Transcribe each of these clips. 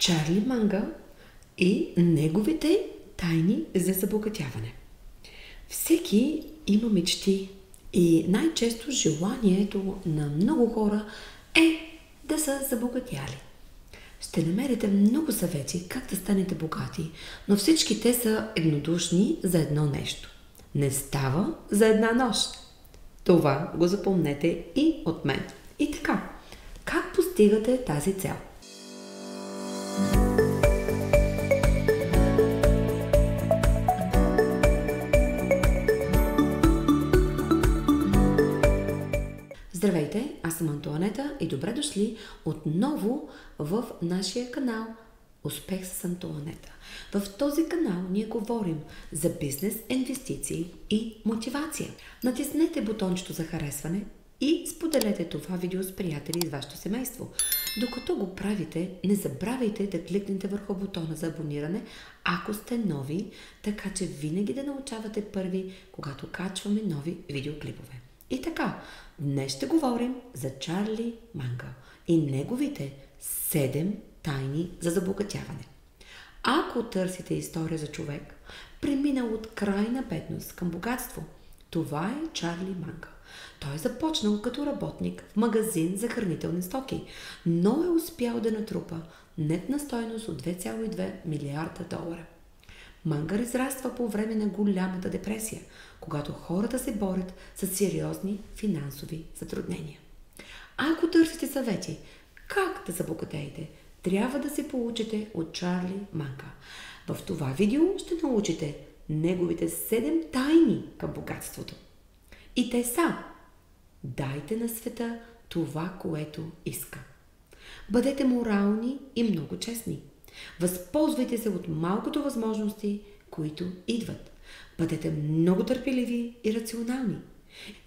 Чарли Мунгер и неговите тайни за забогатяване. Всеки има мечти и най-често желанието на много хора е да са забогатяли. Ще намерите много съвети как да станете богати, но всички те са еднодушни за едно нещо. Не става за една нощ. Това го запомнете и от мен. И така, как постигате тази цел? Здравейте, аз съм Антоанета и добре дошли отново в нашия канал Успех с Антоанета. В този канал ние говорим за бизнес, инвестиции и мотивация. Натиснете бутончето за харесване и споделете това видео с приятели и с вашето семейство. Докато го правите, не забравяйте да кликнете върху бутона за абониране, ако сте нови, така че винаги да научавате първи, когато качваме нови видеоклипове. И така, днес ще говорим за Чарли Мунгер и неговите 7 тайни за забогатяване. Ако търсите история за човек, преминал от крайна бедност към богатство, това е Чарли Мунгер. Той е започнал като работник в магазин за хранителни стоки, но е успял да натрупа нетна стойност от 2,2 милиарда долара. Мунгер израства по време на голямата депресия, когато хората се борят с сериозни финансови затруднения. Ако търсите съвети как да забогатеете, трябва да се получите от Чарли Мунгер. В това видео ще научите неговите 7 тайни към богатството. И те са: дайте на света това, което иска. Бъдете морални и много честни. Възползвайте се от малкото възможности, които идват. Бъдете много търпеливи и рационални.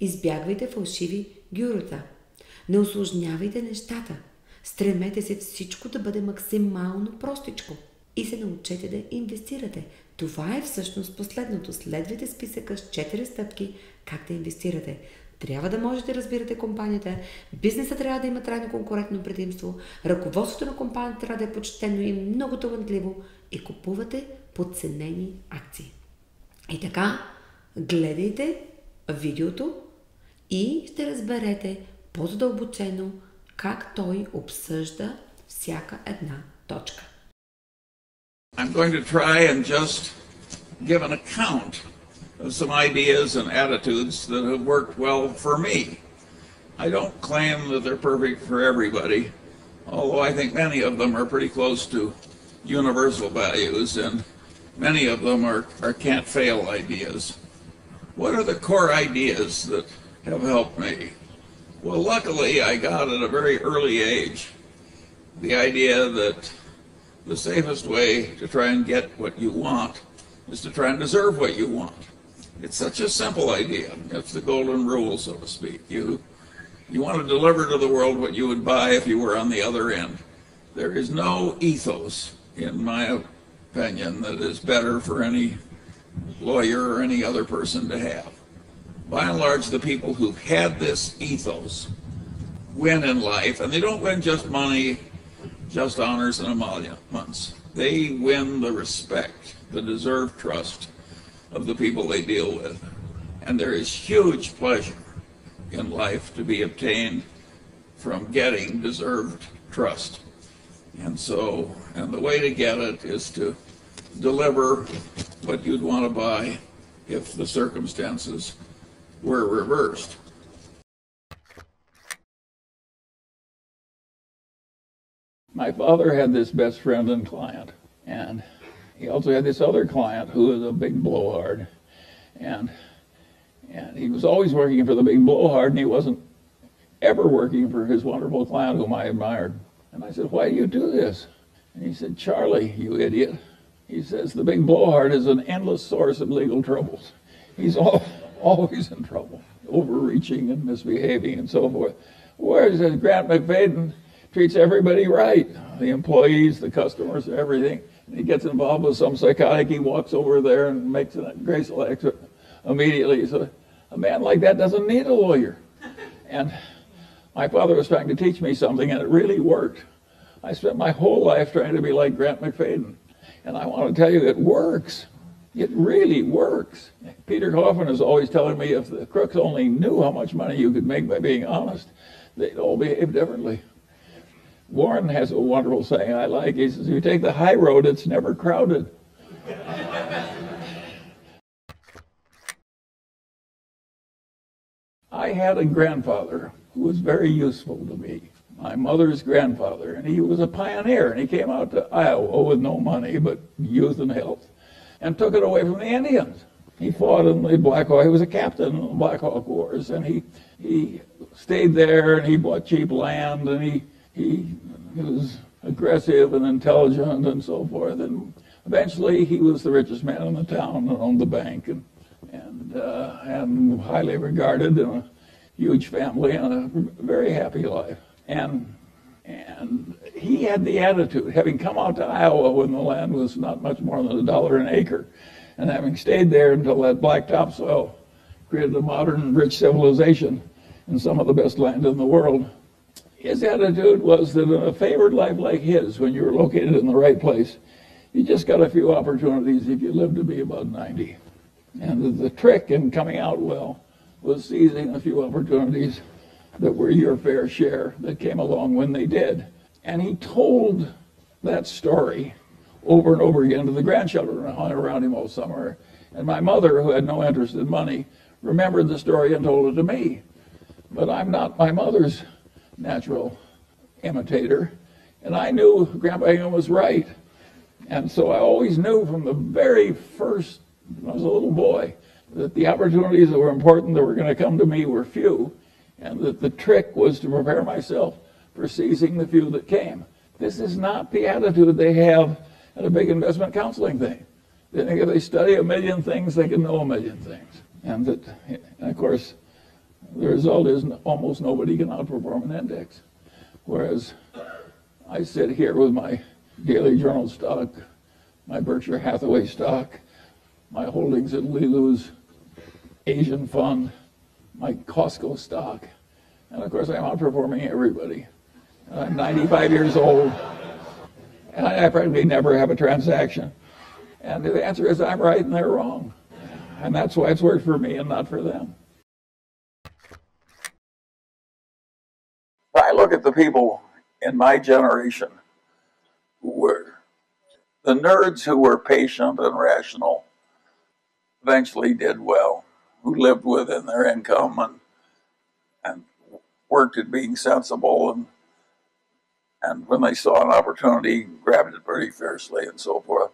Избягвайте фалшиви гурута. Не усложнявайте нещата. Стремете се всичко да бъде максимално простичко. И се научете да инвестирате. Това е всъщност последното. Следвайте списъка с 4 стъпки как да инвестирате. Трябва да можете да разбирате компанията, бизнесът трябва да има трайно конкурентно предимство, ръководството на компанията трябва да е почтено и много талантливо и купувате подценени акции. И така, гледайте видеото и ще разберете по-задълбочено как той обсъжда всяка една точка. I'm going to try and just give an account of some ideas and attitudes that have worked well for me. I don't claim that they're perfect for everybody, although I think many of them are pretty close to universal values, and many of them are can't-fail ideas. What are the core ideas that have helped me? Well, luckily, I got at a very early age the idea that the safest way to try and get what you want is to try and deserve what you want. It's such a simple idea. It's the golden rule, so to speak. You want to deliver to the world what you would buy if you were on the other end. There is no ethos, in my opinion, that is better for any lawyer or any other person to have. By and large, the people who've had this ethos win in life, and they don't win just money, just honors and emoluments. They win the respect, the deserved trust of the people they deal with. And there is huge pleasure in life to be obtained from getting deserved trust. And the way to get it is to deliver what you'd want to buy if the circumstances were reversed. My father had this best friend and client, and he also had this other client who was a big blowhard, and he was always working for the big blowhard, and he wasn't ever working for his wonderful client whom I admired. And I said, "Why do you do this?" And he said, "Charlie, you idiot." He says, "The big blowhard is an endless source of legal troubles. He's always in trouble, overreaching and misbehaving and so forth. Whereas Grant McFadden treats everybody right, the employees, the customers, everything. And he gets involved with some psychotic, he walks over there and makes a graceful exit immediately." So a man like that doesn't need a lawyer. And my father was trying to teach me something, and it really worked. I spent my whole life trying to be like Grant McFadden. And I want to tell you, it works. It really works. Peter Coffin is always telling me if the crooks only knew how much money you could make by being honest, they'd all behave differently. Warren has a wonderful saying I like. He says, if you take the high road, it's never crowded. I had a grandfather who was very useful to me, my mother's grandfather, and he was a pioneer, and he came out to Iowa with no money but youth and health, and took it away from the Indians. He fought in the Black Hawk. He was a captain in the Black Hawk Wars, and he stayed there, and he bought cheap land, and he was aggressive and intelligent and so forth. And eventually, he was the richest man in the town and owned the bank, and highly regarded, and a huge family, and a very happy life. And he had the attitude, having come out to Iowa when the land was not much more than $1 an acre, and having stayed there until that black topsoil created a modern, rich civilization and some of the best land in the world. His attitude was that in a favored life like his, when you were located in the right place, you just got a few opportunities if you lived to be about 90. And the trick in coming out well was seizing a few opportunities that were your fair share that came along when they did. And he told that story over and over again to the grandchildren who hung around him all summer. And my mother, who had no interest in money, remembered the story and told it to me. But I'm not my mother's natural imitator, and I knew Grandpa Ingham was right. And so I always knew from the very first, when I was a little boy, that the opportunities that were important that were going to come to me were few, and that the trick was to prepare myself for seizing the few that came. This is not the attitude they have at a big investment counseling thing. They think if they study a million things, they can know a million things. And of course, the result is almost nobody can outperform an index. Whereas I sit here with my Daily Journal stock, my Berkshire Hathaway stock, my holdings at Lilu's Asian fund, my Costco stock, and of course I'm outperforming everybody. I'm 95 years old, and I practically never have a transaction. And the answer is I'm right and they're wrong. And that's why it's worked for me and not for them. I look at the people in my generation who were the nerds who were patient and rational eventually did well, who lived within their income and worked at being sensible, and when they saw an opportunity, grabbed it pretty fiercely and so forth.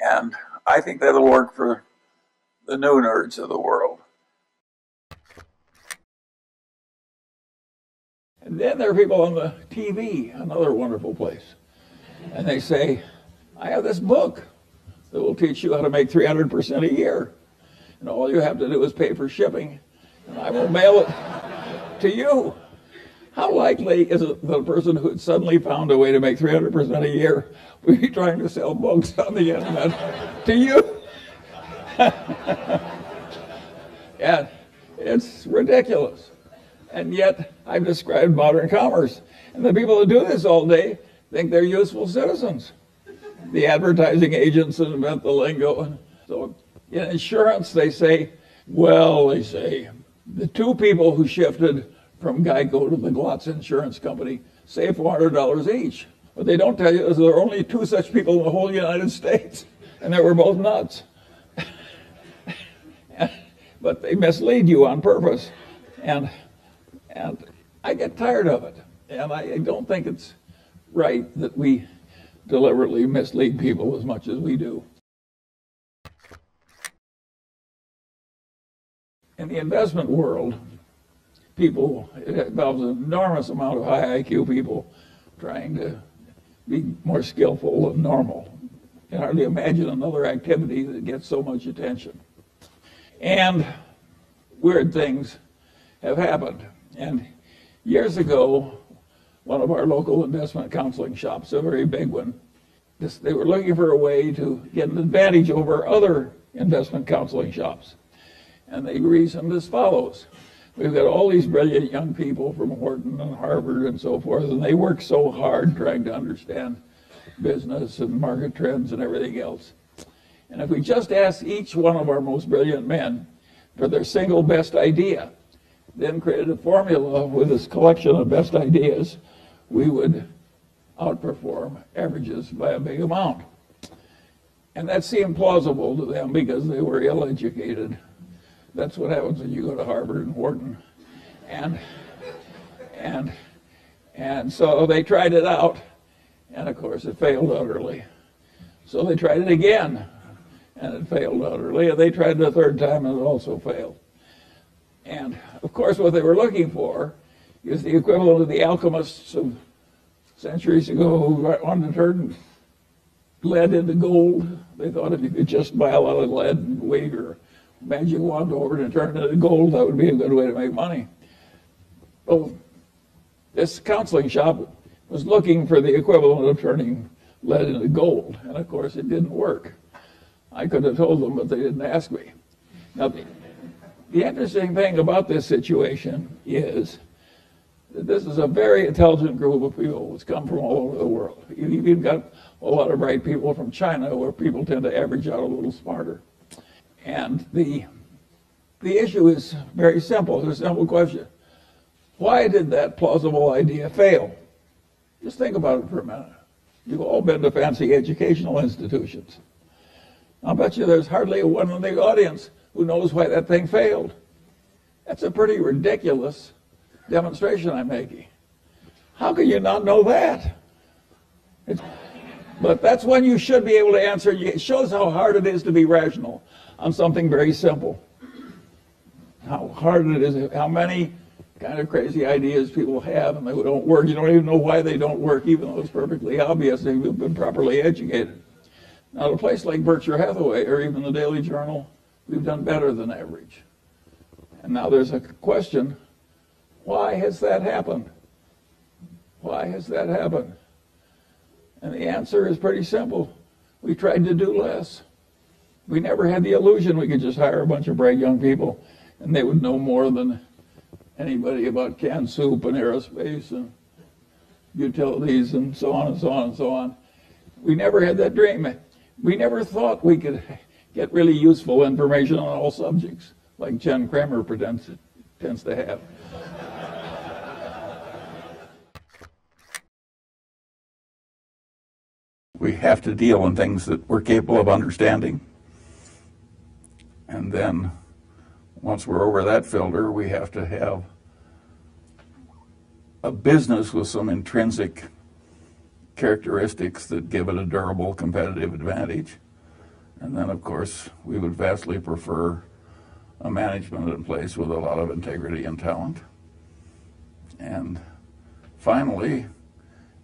And I think that'll work for the new nerds of the world. And then there are people on the TV, another wonderful place. And they say, I have this book that will teach you how to make 300% a year. And all you have to do is pay for shipping, and I will mail it to you. How likely is it that a person who had suddenly found a way to make 300% a year would be trying to sell books on the internet to you? And it's ridiculous. And yet, I've described modern commerce. And the people who do this all day think they're useful citizens. The advertising agents that invent the lingo. And so in insurance, they say, the two people who shifted from Geico to the Glotz Insurance Company saved $400 each. What they don't tell you is there are only two such people in the whole United States, and they were both nuts. But they mislead you on purpose. And I get tired of it. And I don't think it's right that we deliberately mislead people as much as we do. In the investment world, it involves an enormous amount of high IQ people trying to be more skillful than normal. You can hardly imagine another activity that gets so much attention. And weird things have happened. And years ago, one of our local investment counseling shops, a very big one, they were looking for a way to get an advantage over other investment counseling shops. And they reasoned as follows. we've got all these brilliant young people from Wharton and Harvard and so forth, and they work so hard trying to understand business and market trends and everything else. And if we just ask each one of our most brilliant men for their single best idea, then created a formula with this collection of best ideas, we would outperform averages by a big amount. And that seemed plausible to them because they were ill-educated. That's what happens when you go to Harvard and Wharton. And so they tried it out, and of course it failed utterly. So they tried it again, and it failed utterly. And they tried it a third time, and it also failed. And of course what they were looking for is the equivalent of the alchemists of centuries ago who wanted to turn lead into gold. They thought if you could just buy a lot of lead and wave your magic wand over it and turn it into gold, that would be a good way to make money. Well, this counseling shop was looking for the equivalent of turning lead into gold, and of course it didn't work. I could have told them, but they didn't ask me. Now, the interesting thing about this situation is that this is a very intelligent group of people that's come from all over the world. You've even got a lot of bright people from China, where people tend to average out a little smarter. And the issue is very simple. It's a simple question. Why did that plausible idea fail? Just think about it for a minute. You've all been to fancy educational institutions. I'll bet you there's hardly one in the audience who knows why that thing failed. That's a pretty ridiculous demonstration I'm making. How can you not know that? But that's when you should be able to answer. It shows how hard it is to be rational on something very simple. How hard it is, how many kind of crazy ideas people have and they don't work. You don't even know why they don't work, even though it's perfectly obvious they've been properly educated. Now, at a place like Berkshire Hathaway or even the Daily Journal, we've done better than average. And now there's a question, why has that happened? Why has that happened? And the answer is pretty simple. We tried to do less. We never had the illusion we could just hire a bunch of bright young people and they would know more than anybody about canned soup and aerospace and utilities and so on and so on and so on. We never had that dream. We never thought we could get really useful information on all subjects, like Jen Kramer tends to have. We have to deal in things that we're capable of understanding. And then, once we're over that filter, we have to have a business with some intrinsic characteristics that give it a durable competitive advantage. And then, of course, we would vastly prefer a management in place with a lot of integrity and talent. And finally,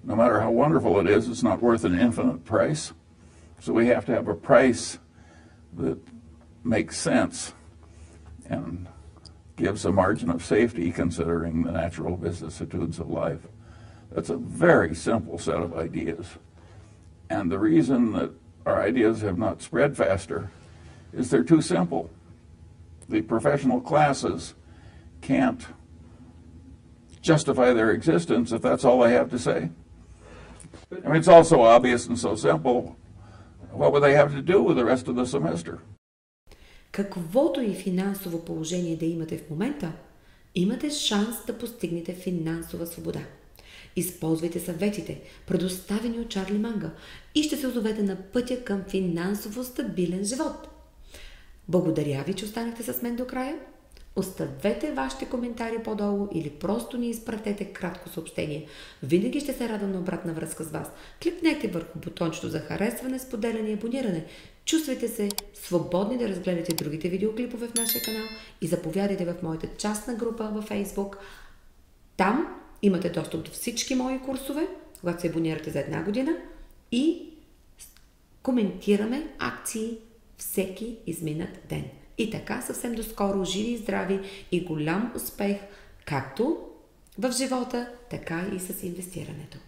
no matter how wonderful it is, it's not worth an infinite price. So we have to have a price that makes sense and gives a margin of safety considering the natural vicissitudes of life. That's a very simple set of ideas. And the reason that our ideas have not spread faster is they're too simple. The professional classes can't justify their existence if that's all they have to say. I mean, it's all so obvious and so simple. What would they have to do with the rest of the semester? Каквото и финансово положение да имате в момента, имате шанс да постигнете финансова свобода. Използвайте съветите, предоставени от Чарли Мунгер, и ще се озовете на пътя към финансово стабилен живот. Благодаря ви, че останахте с мен до края. Оставете вашите коментари по-долу или просто ни изпратете кратко съобщение. Винаги ще се радвам на обратна връзка с вас. Кликнете върху бутончето за харесване, споделяне и абониране. Чувствайте се свободни да разгледате другите видеоклипове в нашия канал и заповядайте в моята частна група във Facebook. Там имате достъп до всички мои курсове, когато се абонирате за 1 година, и коментираме акции всеки изминат ден. И така съвсем доскоро, живи и здрави и голям успех, както в живота, така и с инвестирането.